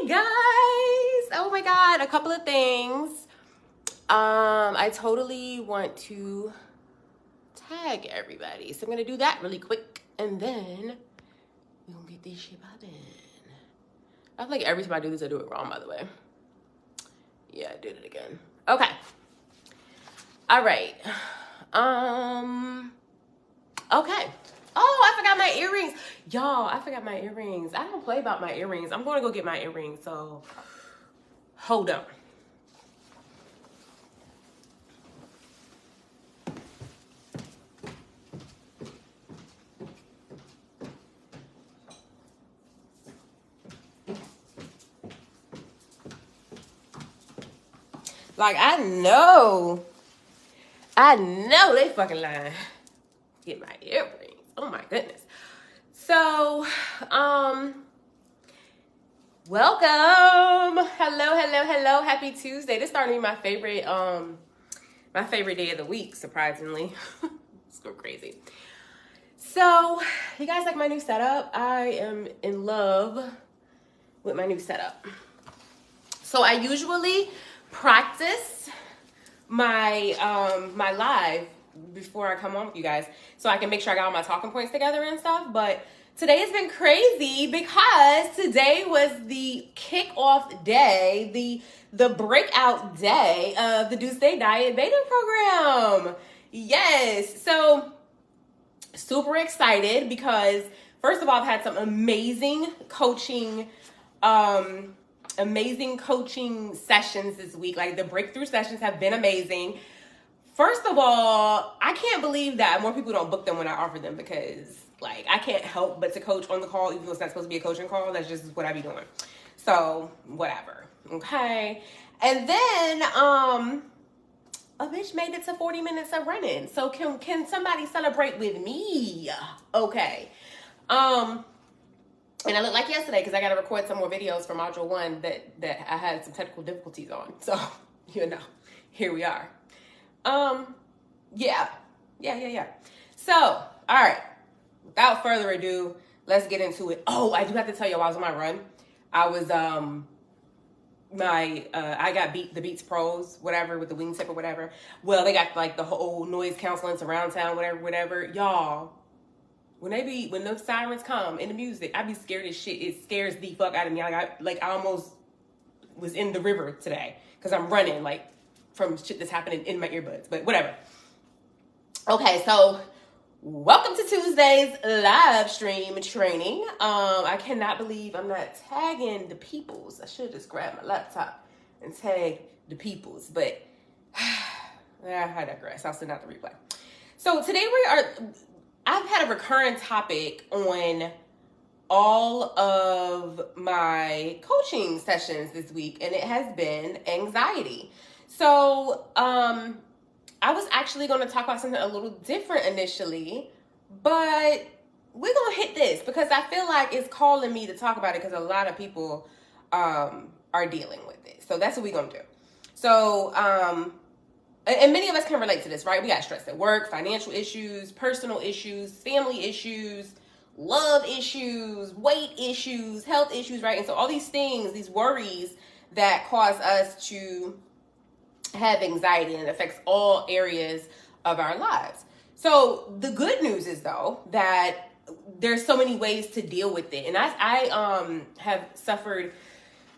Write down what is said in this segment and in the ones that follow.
guys. Oh my God, a couple of things. I totally want to tag everybody. So I'm gonna do that really quick and then we're gonna get this shit poppin'. I feel like every time I do this, I do it wrong, by the way. Yeah, I did it again. Okay. All right. Okay. Oh, I forgot my earrings. Y'all, I forgot my earrings. I don't play about my earrings. I'm going to go get my earrings, so hold on. Like, I know they fucking lying. Get my earrings. Oh my goodness. So, welcome. Hello. Happy Tuesday. This starting to be my favorite day of the week, surprisingly. Let's go crazy. So, you guys like my new setup? I am in love with my new setup. So I usually practice my my live before I come on with you guys so I can make sure I got all my talking points together and stuff. But today has been crazy because today was the kickoff day, the breakout day of the Deuce Day Diet Beta program. Yes. So super excited because first of all, I've had some amazing coaching sessions this week. Like the breakthrough sessions have been amazing. First of all, I can't believe that more people don't book them when I offer them because like I can't help but to coach on the call even though it's not supposed to be a coaching call. That's just what I be doing. So whatever. Okay. And then a bitch made it to 40 minutes of running. So can somebody celebrate with me? Okay. And I look like yesterday because I got to record some more videos for Module 1 that I had some technical difficulties on. So, here we are. Yeah. So, all right. Without further ado, let's get into it. Oh, I do have to tell you, while I was on my run, I was, I got the Beats Pros, whatever, with the wingtip or whatever. Well, they got like the whole noise canceling surround sound, whatever. Y'all, when those sirens come in the music, I be scared as shit. It scares the fuck out of me. I almost was in the river today because I'm running like from shit that's happening in my earbuds, but whatever. Okay, so welcome to Tuesday's live stream training. I cannot believe I'm not tagging the peoples. I should just grab my laptop and tag the peoples, but I digress. I'll send out the replay. So today I've had a recurrent topic on all of my coaching sessions this week, and it has been anxiety. So, I was actually going to talk about something a little different initially, but we're going to hit this because I feel like it's calling me to talk about it because a lot of people are dealing with it. So that's what we're going to do. So, and many of us can relate to this, right? We got stress at work, financial issues, personal issues, family issues, love issues, weight issues, health issues, right? And so all these things, these worries that cause us to have anxiety, and it affects all areas of our lives. So the good news is though that there's so many ways to deal with it. And I have suffered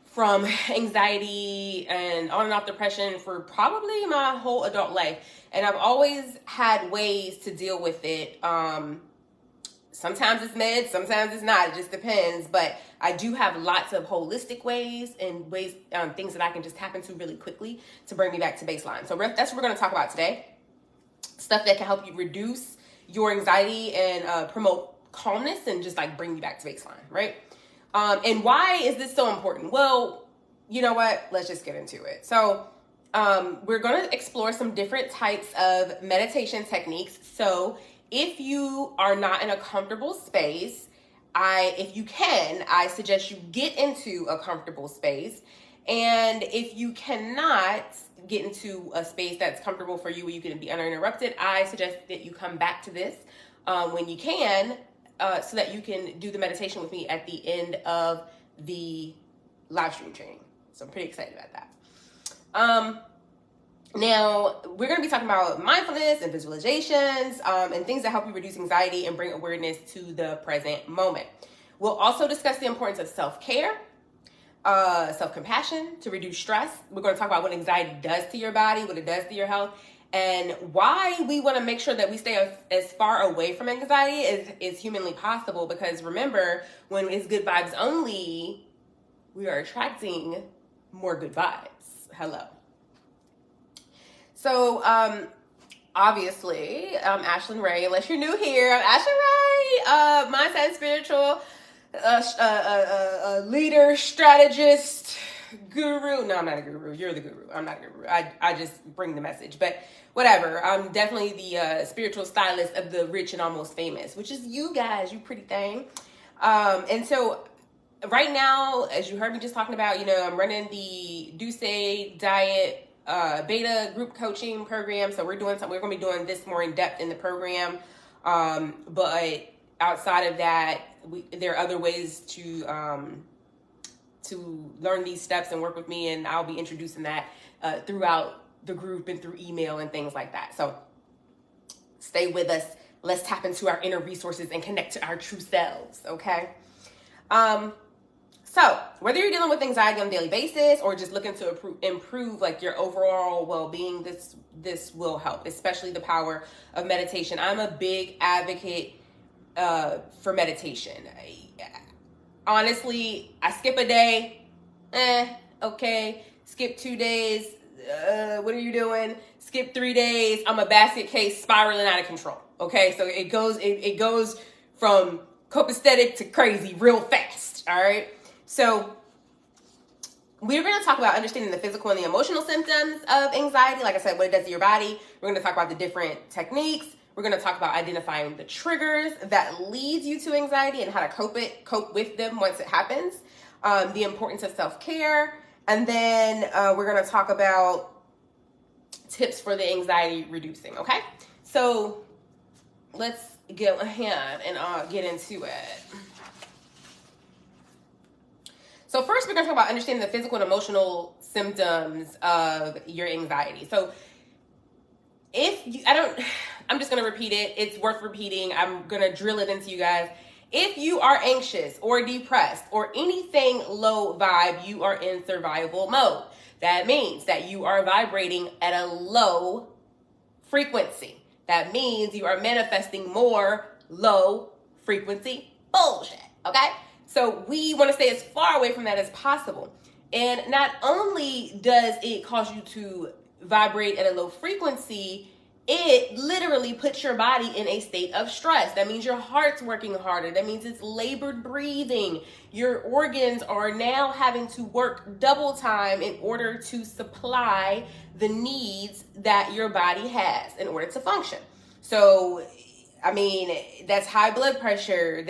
from anxiety and on and off depression for probably my whole adult life. And I've always had ways to deal with it. Sometimes it's meds, sometimes it's not. It just depends. But I do have lots of holistic ways and ways, things that I can just tap into really quickly to bring me back to baseline. So that's what we're going to talk about today. Stuff that can help you reduce your anxiety and promote calmness and just like bring you back to baseline, right? And why is this so important? Well, you know what? Let's just get into it. So we're going to explore some different types of meditation techniques. So if you are not in a comfortable space, if you can, I suggest you get into a comfortable space. And if you cannot get into a space that's comfortable for you where you can be uninterrupted, I suggest that you come back to this when you can, so that you can do the meditation with me at the end of the live stream training. So I'm pretty excited about that. Now, we're going to be talking about mindfulness and visualizations and things that help you reduce anxiety and bring awareness to the present moment. We'll also discuss the importance of self-care, self-compassion to reduce stress. We're going to talk about what anxiety does to your body, what it does to your health, and why we want to make sure that we stay as far away from anxiety as humanly possible. Because remember, when it's good vibes only, we are attracting more good vibes. Hello. So, obviously, I'm Ashlyn Ray. Unless you're new here, I'm Ashlyn Ray, mindset and spiritual leader, strategist, guru. No, I'm not a guru. You're the guru. I'm not a guru. I just bring the message. But whatever. I'm definitely the spiritual stylist of the rich and almost famous, which is you guys, you pretty thing. And so right now, as you heard me just talking about, I'm running the Duce Diet beta group coaching program. So we're going to be doing this more in depth in the program. But outside of that, there are other ways to learn these steps and work with me. And I'll be introducing that throughout the group and through email and things like that. So stay with us. Let's tap into our inner resources and connect to our true selves. Okay. So whether you're dealing with anxiety on a daily basis or just looking to improve like your overall well-being, this will help, especially the power of meditation. I'm a big advocate for meditation. Honestly, I skip a day, okay. Skip 2 days, what are you doing? Skip 3 days, I'm a basket case spiraling out of control. Okay, so it goes from copacetic to crazy real fast. All right. So we're going to talk about understanding the physical and the emotional symptoms of anxiety. Like I said, what it does to your body. We're going to talk about the different techniques. We're going to talk about identifying the triggers that leads you to anxiety and how to cope with them once it happens. The importance of self-care. And then we're going to talk about tips for the anxiety reducing. Okay. So let's go ahead and get into it. So first, we're going to talk about understanding the physical and emotional symptoms of your anxiety. So I'm just going to repeat it. It's worth repeating. I'm going to drill it into you guys. If you are anxious or depressed or anything low vibe, you are in survival mode. That means that you are vibrating at a low frequency. That means you are manifesting more low frequency bullshit. Okay? So we want to stay as far away from that as possible. And not only does it cause you to vibrate at a low frequency, it literally puts your body in a state of stress. That means your heart's working harder. That means it's labored breathing. Your organs are now having to work double time in order to supply the needs that your body has in order to function. So, I mean, that's high blood pressure.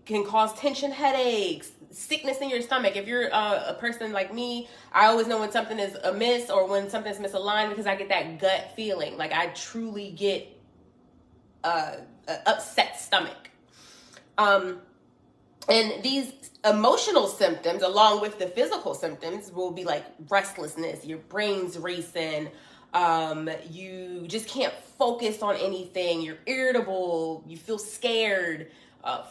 Can cause tension headaches, sickness in your stomach. If you're a person like me, I always know when something is amiss or when something's misaligned because I get that gut feeling. Like I truly get an upset stomach. And these emotional symptoms, along with the physical symptoms, will be like restlessness, your brain's racing, you just can't focus on anything, you're irritable, you feel scared,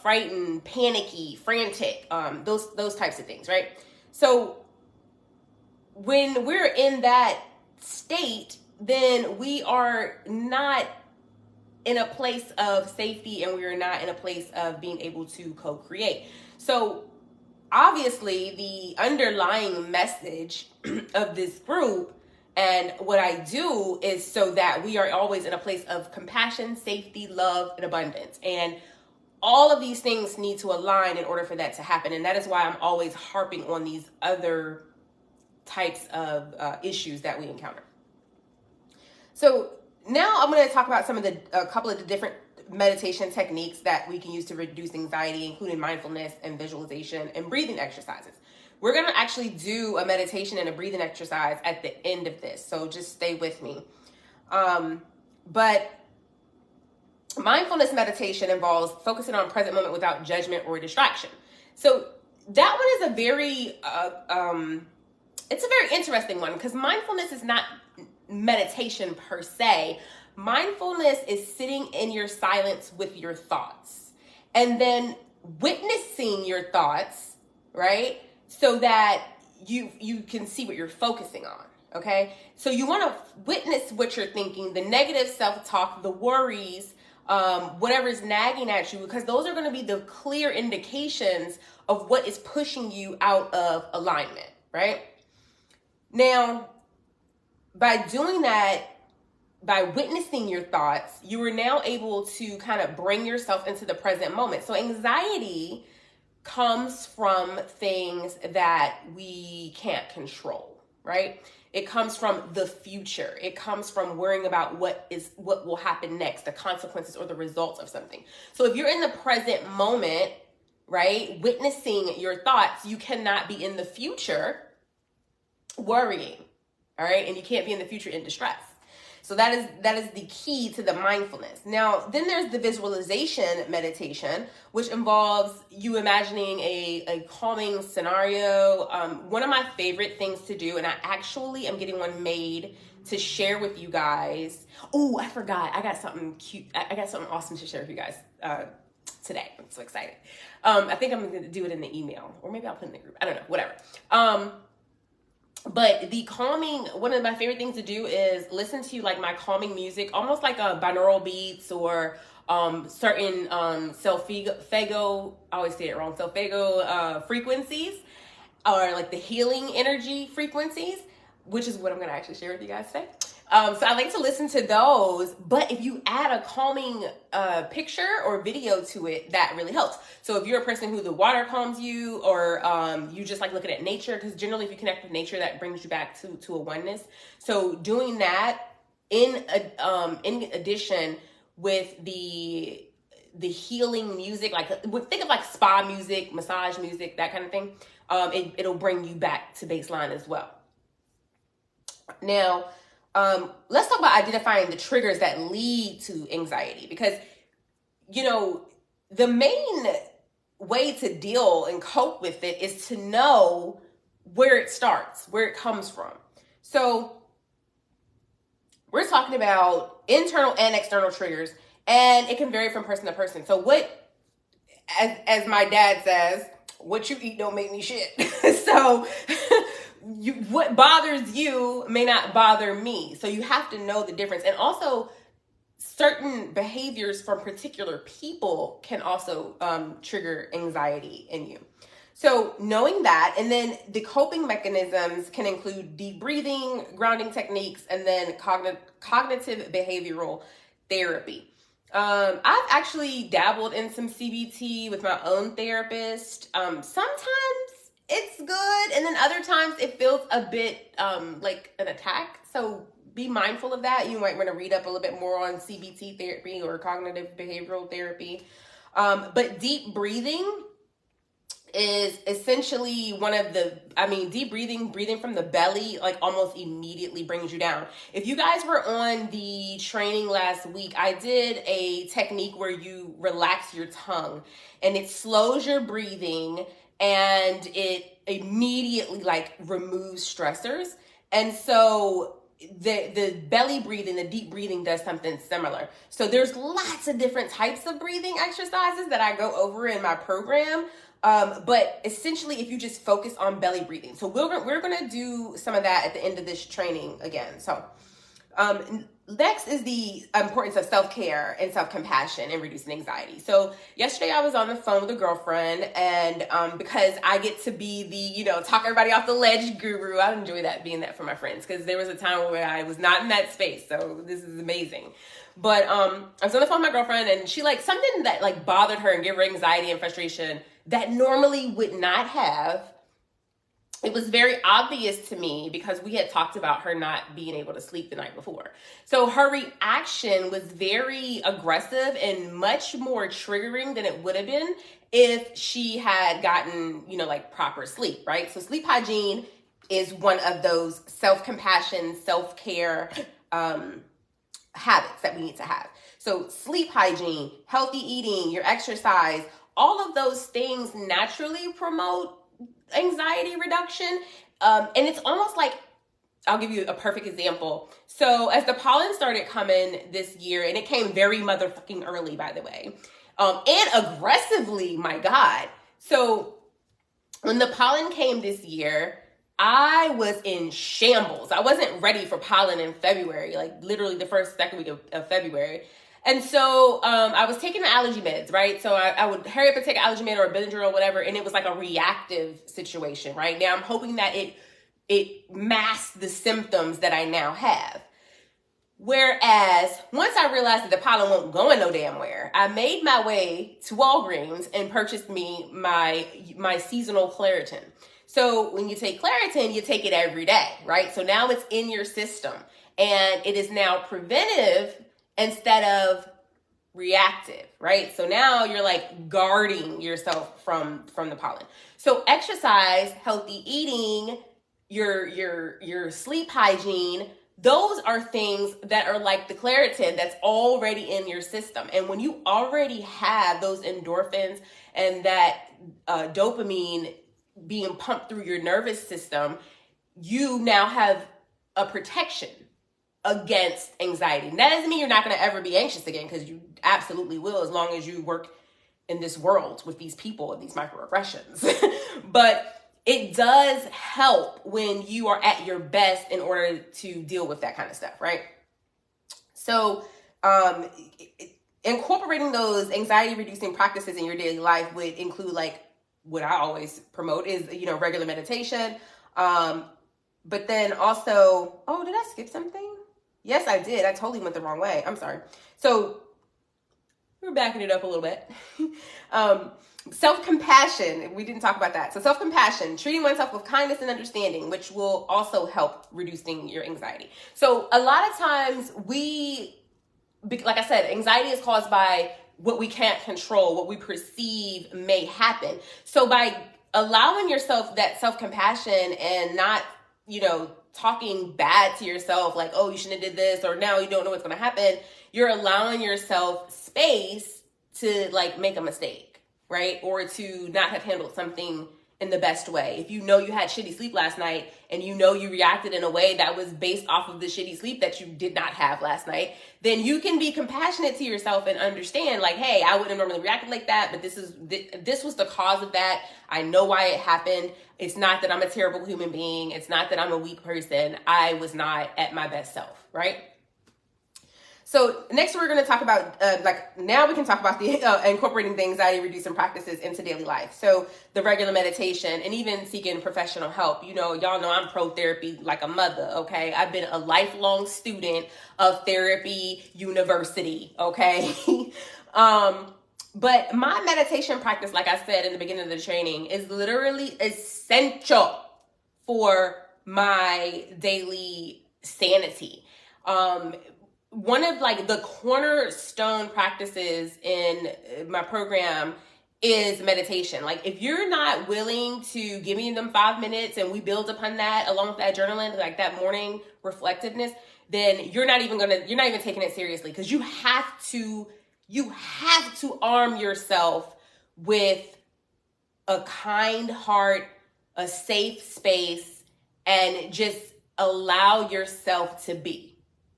frightened, panicky, frantic, those types of things, right? So when we're in that state, then we are not in a place of safety and we are not in a place of being able to co-create. So obviously the underlying message of this group and what I do is so that we are always in a place of compassion, safety, love, and abundance. And all of these things need to align in order for that to happen. And that is why I'm always harping on these other types of issues that we encounter. So now I'm going to talk about a couple of the different meditation techniques that we can use to reduce anxiety, including mindfulness and visualization and breathing exercises. We're going to actually do a meditation and a breathing exercise at the end of this. So just stay with me. But mindfulness meditation involves focusing on present moment without judgment or distraction. So that one is a very, it's a very interesting one, because mindfulness is not meditation per se. Mindfulness is sitting in your silence with your thoughts and then witnessing your thoughts, right? So that you can see what you're focusing on. Okay, so you want to witness what you're thinking, the negative self-talk, the worries, whatever's nagging at you, because those are going to be the clear indications of what is pushing you out of alignment, right? Now, by doing that, by witnessing your thoughts, you are now able to kind of bring yourself into the present moment. So anxiety comes from things that we can't control, right? It comes from the future. It comes from worrying about what will happen next, the consequences or the results of something. So if you're in the present moment, right, witnessing your thoughts, you cannot be in the future worrying, all right? And you can't be in the future in distress. So that is the key to the mindfulness. Now, then there's the visualization meditation, which involves you imagining a calming scenario. One of my favorite things to do, and I actually am getting one made to share with you guys. Oh, I forgot. I got something cute. I got something awesome to share with you guys today. I'm so excited. I think I'm going to do it in the email, or maybe I'll put it in the group. I don't know, whatever. But the calming, one of my favorite things to do is listen to like my calming music, almost like a binaural beats or certain solfeggio, I always say it wrong, solfeggio frequencies, or like the healing energy frequencies, which is what I'm going to actually share with you guys today. So I like to listen to those, but if you add a calming picture or video to it, that really helps. So if you're a person who the water calms you, or you just like looking at nature, because generally if you connect with nature, that brings you back to a oneness. So doing that in addition with the healing music, like think of like spa music, massage music, that kind of thing, it'll bring you back to baseline as well. Now, let's talk about identifying the triggers that lead to anxiety, because, you know, the main way to deal and cope with it is to know where it starts, where it comes from. So we're talking about internal and external triggers, and it can vary from person to person. So what, as my dad says, what you eat don't make me shit. So what bothers you may not bother me. So you have to know the difference. And also, certain behaviors from particular people can also trigger anxiety in you. So knowing that, and then the coping mechanisms can include deep breathing, grounding techniques, and then cognitive behavioral therapy. I've actually dabbled in some CBT with my own therapist. Sometimes it's good, and then other times it feels a bit like an attack. So be mindful of that. You might want to read up a little bit more on CBT therapy or cognitive behavioral therapy. But deep breathing is essentially deep breathing from the belly, like almost immediately brings you down. If you guys were on the training last week, I did a technique where you relax your tongue, and it slows your breathing, and it immediately like removes stressors. And so the belly breathing, the deep breathing does something similar. So there's lots of different types of breathing exercises that I go over in my program. But essentially, if you just focus on belly breathing. So we're going to do some of that at the end of this training again. So next is the importance of self-care and self-compassion in reducing anxiety. So yesterday I was on the phone with a girlfriend, and because I get to be the, talk everybody off the ledge guru, I enjoy being that for my friends, because there was a time where I was not in that space. So this is amazing. But I was on the phone with my girlfriend, and she something that bothered her and gave her anxiety and frustration that normally would not have. It was very obvious to me because we had talked about her not being able to sleep the night before. So her reaction was very aggressive and much more triggering than it would have been if she had gotten, proper sleep, right? So sleep hygiene is one of those self-compassion, self-care habits that we need to have. So sleep hygiene, healthy eating, your exercise, all of those things naturally promote anxiety reduction. And it's almost like, I'll give you a perfect example. So as the pollen started coming this year, and it came very motherfucking early, by the way, and aggressively, my God. So when the pollen came this year, I was in shambles. I wasn't ready for pollen in February, like literally the second week of February. And so I was taking the allergy meds, right? So I would hurry up and take an allergy med or a Benadryl or whatever, and it was like a reactive situation, right? Now I'm hoping that it masked the symptoms that I now have. Whereas once I realized that the pollen won't go in no damn where, I made my way to Walgreens and purchased me my seasonal Claritin. So when you take Claritin, you take it every day, right? So now it's in your system, and it is now preventive instead of reactive, right? So now you're like guarding yourself from the pollen. So exercise, healthy eating, your sleep hygiene, those are things that are like the Claritin that's already in your system. And when you already have those endorphins and that dopamine being pumped through your nervous system, you now have a protection against anxiety. And that doesn't mean you're not going to ever be anxious again, because you absolutely will, as long as you work in this world with these people and these microaggressions. But it does help when you are at your best in order to deal with that kind of stuff, right? So incorporating those anxiety reducing practices in your daily life would include, like, what I always promote is, regular meditation. But then also, oh, did I skip something? Yes, I did. I totally went the wrong way. I'm sorry. So we're backing it up a little bit. Self-compassion. We didn't talk about that. So self-compassion, treating oneself with kindness and understanding, which will also help reducing your anxiety. So a lot of times like I said, anxiety is caused by what we can't control, what we perceive may happen. So by allowing yourself that self-compassion and not, talking bad to yourself, like, oh, you shouldn't have did this, or now you don't know what's going to happen, you're allowing yourself space to, like, make a mistake, right? Or to not have handled something in the best way. If you had shitty sleep last night, and you reacted in a way that was based off of the shitty sleep that you did not have last night, then you can be compassionate to yourself and understand, like, hey, I wouldn't normally react like that, but this was the cause of that. I know why it happened. It's not that I'm a terrible human being. It's not that I'm a weak person. I was not at my best self, right? So next we're going to talk about, now we can talk about the incorporating the anxiety reducing practices into daily life. So the regular meditation and even seeking professional help. Y'all know I'm pro therapy like a mother, okay? I've been a lifelong student of therapy university, okay? But my meditation practice, like I said in the beginning of the training, is literally essential for my daily sanity. One of, like, the cornerstone practices in my program is meditation. Like, if you're not willing to give me them 5 minutes and we build upon that along with that journaling, like that morning reflectiveness, then you're not even taking it seriously, because you have to arm yourself with a kind heart, a safe space, and just allow yourself to be.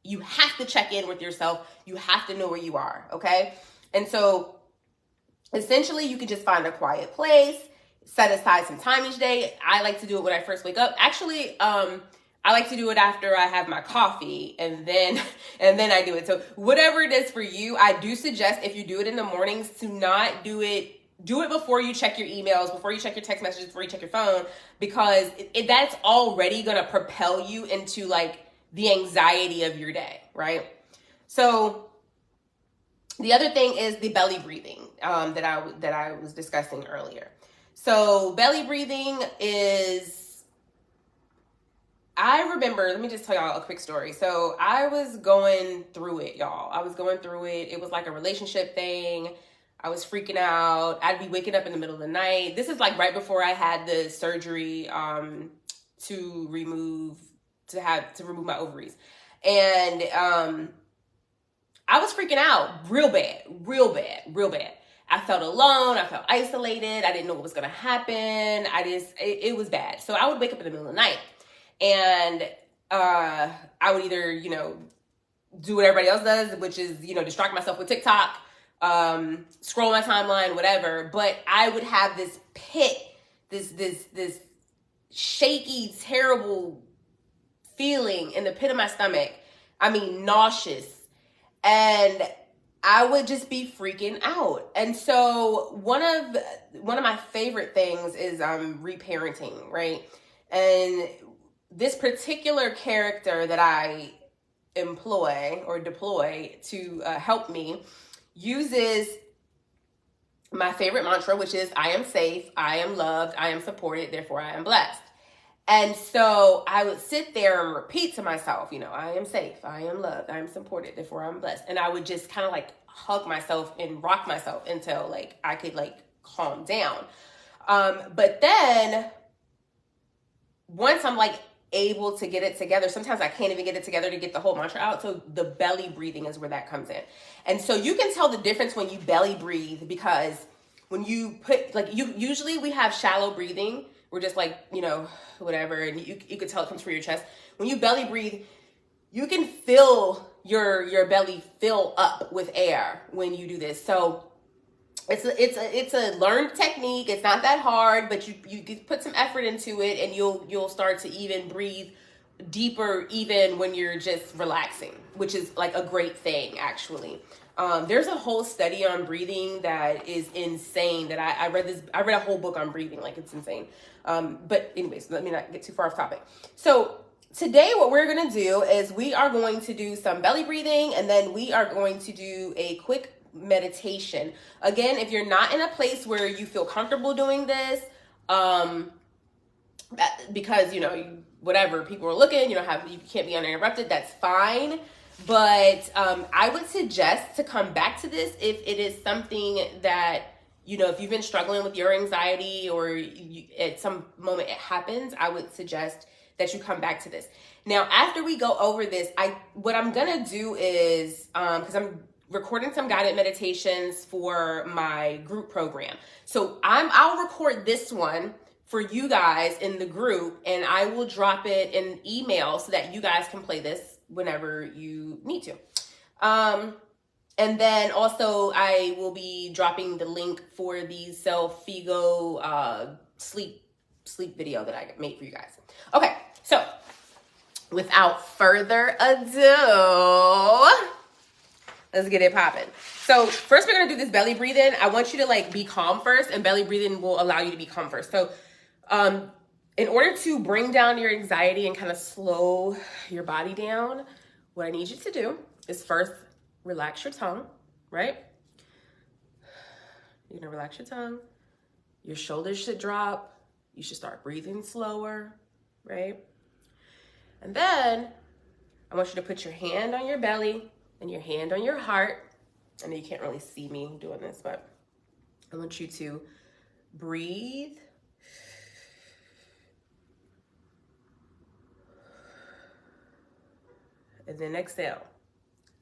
You have to check in with yourself. You have to know where you are, okay? And so essentially you can just find a quiet place, set aside some time each day. I like to do it when I first wake up. Actually, I like to do it after I have my coffee, and then I do it. So whatever it is for you, I do suggest, if you do it in the mornings, to not do it before you check your emails, before you check your text messages, before you check your phone, because that's already going to propel you into, like, the anxiety of your day, right? So the other thing is the belly breathing that I was discussing earlier. So belly breathing is, I remember, let me just tell y'all a quick story. So I was going through it, y'all. I was going through it. It was like a relationship thing. I was freaking out. I'd be waking up in the middle of the night. This is like right before I had the surgery to remove my ovaries. And I was freaking out real bad. I felt alone. I felt isolated. I didn't know what was going to happen. It was bad. So I would wake up in the middle of the night and I would either, do what everybody else does, which is, distract myself with TikTok, scroll my timeline, whatever. But I would have this pit, this shaky, terrible feeling in the pit of my stomach. I mean, nauseous. And I would just be freaking out. And so one of my favorite things is reparenting, right? And this particular character that I employ or deploy to help me uses my favorite mantra, which is I am safe, I am loved, I am supported, therefore I am blessed. And so I would sit there and repeat to myself, I am safe, I am loved, I am supported, therefore I'm blessed. And I would just kind of like hug myself and rock myself until like I could like calm down. But then once I'm like able to get it together, sometimes I can't even get it together to get the whole mantra out. So the belly breathing is where that comes in. And so you can tell the difference when you belly breathe, because when you put like usually we have shallow breathing. We're just like, whatever. And you could tell it comes from your chest. When you belly breathe, you can feel your belly fill up with air when you do this. So it's a learned technique. It's not that hard, but you put some effort into it and you'll start to even breathe deeper even when you're just relaxing, which is like a great thing actually. There's a whole study on breathing that is insane that I read a whole book on breathing, like it's insane. But anyways, let me not get too far off topic. So today what we're going to do is we are going to do some belly breathing, and then we are going to do a quick meditation. Again, if you're not in a place where you feel comfortable doing this, because, whatever, people are looking, you can't be uninterrupted, that's fine. But I would suggest to come back to this if it is something that, if you've been struggling with your anxiety or at some moment it happens, I would suggest that you come back to this. Now, after we go over this, what I'm going to do is, because I'm recording some guided meditations for my group program. So I'll record this one for you guys in the group, and I will drop it in email so that you guys can play this whenever you need to. And then also I will be dropping the link for the Self-Figo sleep video that I made for you guys. Okay, so without further ado, let's get it popping. So first we're gonna do this belly breathing. I want you to like be calm first, and belly breathing will allow you to be calm first. So in order to bring down your anxiety and kind of slow your body down, what I need you to do is first relax your tongue, right? You're gonna relax your tongue. Your shoulders should drop. You should start breathing slower, right? And then I want you to put your hand on your belly and your hand on your heart. I know you can't really see me doing this, but I want you to breathe. And then exhale.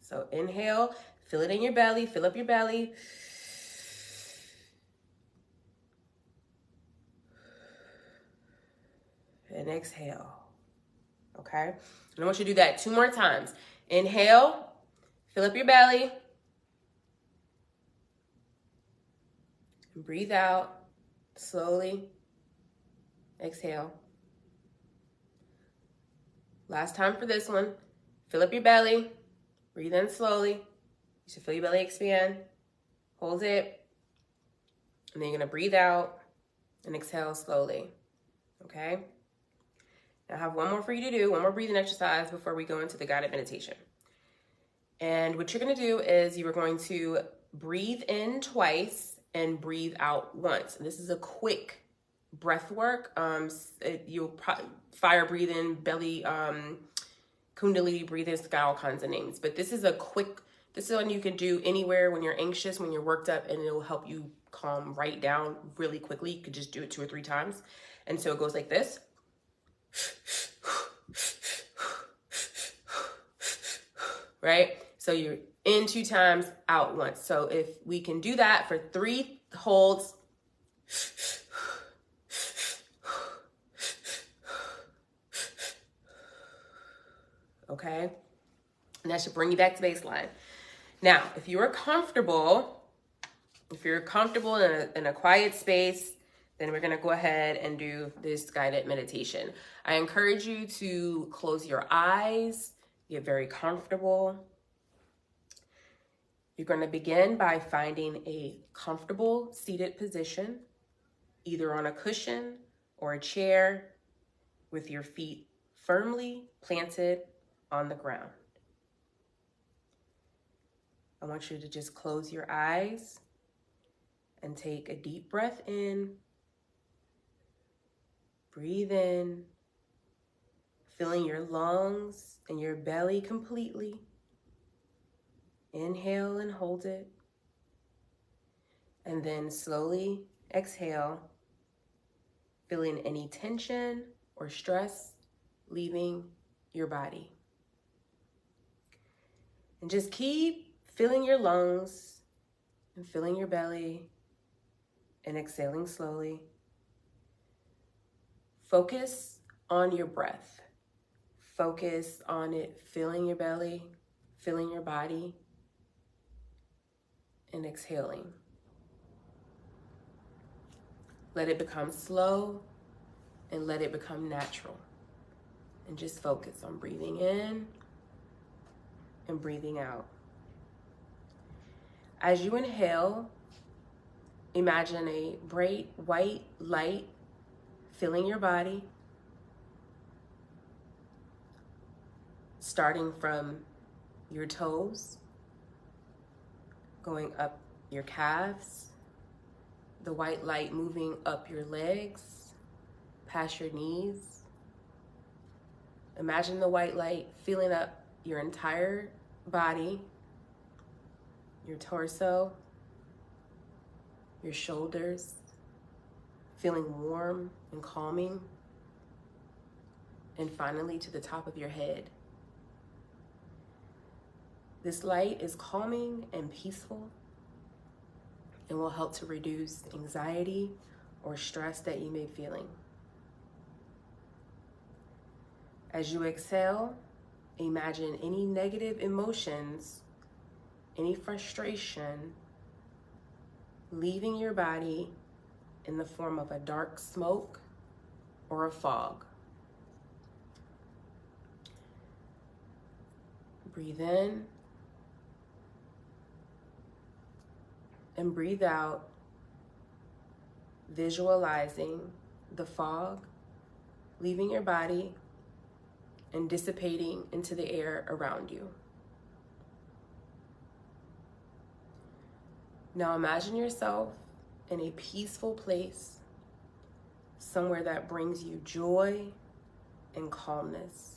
So inhale, feel it in your belly, fill up your belly. And exhale. Okay? And I want you to do that 2 more times. Inhale, fill up your belly. And breathe out slowly. Exhale. Last time for this one. Fill up your belly. Breathe in slowly. You should feel your belly expand. Hold it. And then you're going to breathe out and exhale slowly. Okay? Now I have one more for you to do, one more breathing exercise before we go into the guided meditation. And what you're going to do is you are going to breathe in twice and breathe out once. And this is a quick breath work. You'll fire breathe in, belly, Kundalini breathing, it's got all kinds of names. But this is one you can do anywhere when you're anxious, when you're worked up, and it'll help you calm right down really quickly. You could just do it 2 or 3 times. And so it goes like this. Right? So you're in 2 times, out once. So if we can do that for 3 holds, okay? And that should bring you back to baseline. Now, if you're comfortable in a quiet space, then we're gonna go ahead and do this guided meditation. I encourage you to close your eyes, get very comfortable. You're gonna begin by finding a comfortable seated position, either on a cushion or a chair with your feet firmly planted on the ground. I want you to just close your eyes and take a deep breath in. Breathe in, filling your lungs and your belly completely. Inhale and hold it. And then slowly exhale, feeling any tension or stress leaving your body. And just keep filling your lungs and filling your belly and exhaling slowly. Focus on your breath. Focus on it filling your belly, filling your body, and exhaling. Let it become slow and let it become natural. And just focus on breathing in and breathing out. As you inhale, imagine a bright white light filling your body, starting from your toes, going up your calves, the white light moving up your legs, past your knees. Imagine the white light filling up your entire body, your torso, your shoulders, feeling warm and calming, and finally to the top of your head. This light is calming and peaceful and will help to reduce anxiety or stress that you may be feeling. As you exhale, imagine any negative emotions, any frustration leaving your body in the form of a dark smoke or a fog. Breathe in and breathe out, visualizing the fog leaving your body and dissipating into the air around you. Now imagine yourself in a peaceful place, somewhere that brings you joy and calmness.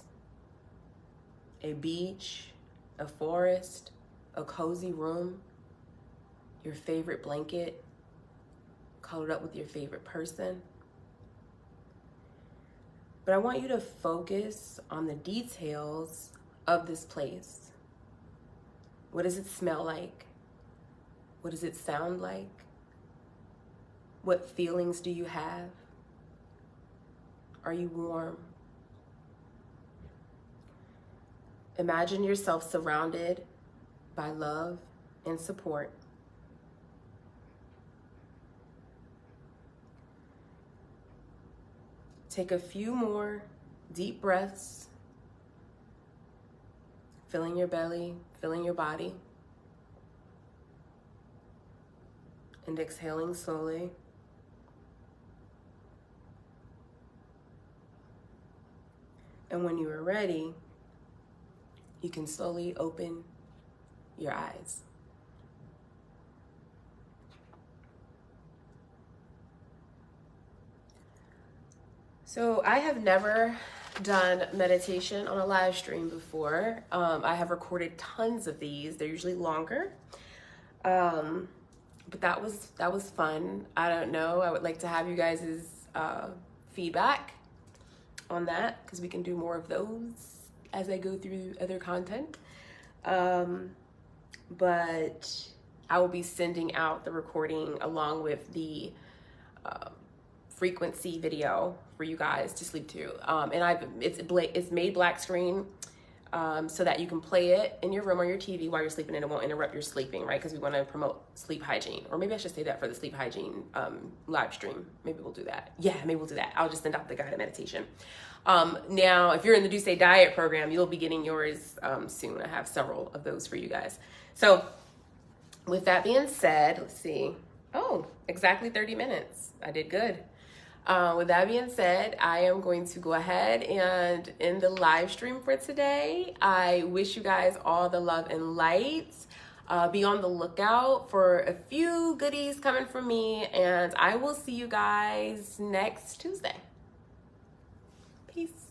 A beach, a forest, a cozy room, your favorite blanket, cuddled up with your favorite person. But I want you to focus on the details of this place. What does it smell like? What does it sound like? What feelings do you have? Are you warm? Imagine yourself surrounded by love and support. Take a few more deep breaths, filling your belly, filling your body, and exhaling slowly. And when you are ready, you can slowly open your eyes. So I have never done meditation on a live stream before. I have recorded tons of these. They're usually longer. But that was fun. I don't know. I would like to have you guys' feedback on that, because we can do more of those as I go through other content. but I will be sending out the recording along with the frequency video for you guys to sleep to. And it's made black screen, so that you can play it in your room or your TV while you're sleeping and it won't interrupt your sleeping, right? Because we want to promote sleep hygiene. Or maybe I should say that for the sleep hygiene live stream. Maybe we'll do that. Yeah, maybe we'll do that. I'll just send out the guided meditation. Now, if you're in the Do Say Diet program, you'll be getting yours soon. I have several of those for you guys. So with that being said, let's see. Oh, exactly 30 minutes. I did good. With that being said, I am going to go ahead and end the live stream for today. I wish you guys all the love and light. Be on the lookout for a few goodies coming from me, and I will see you guys next Tuesday. Peace.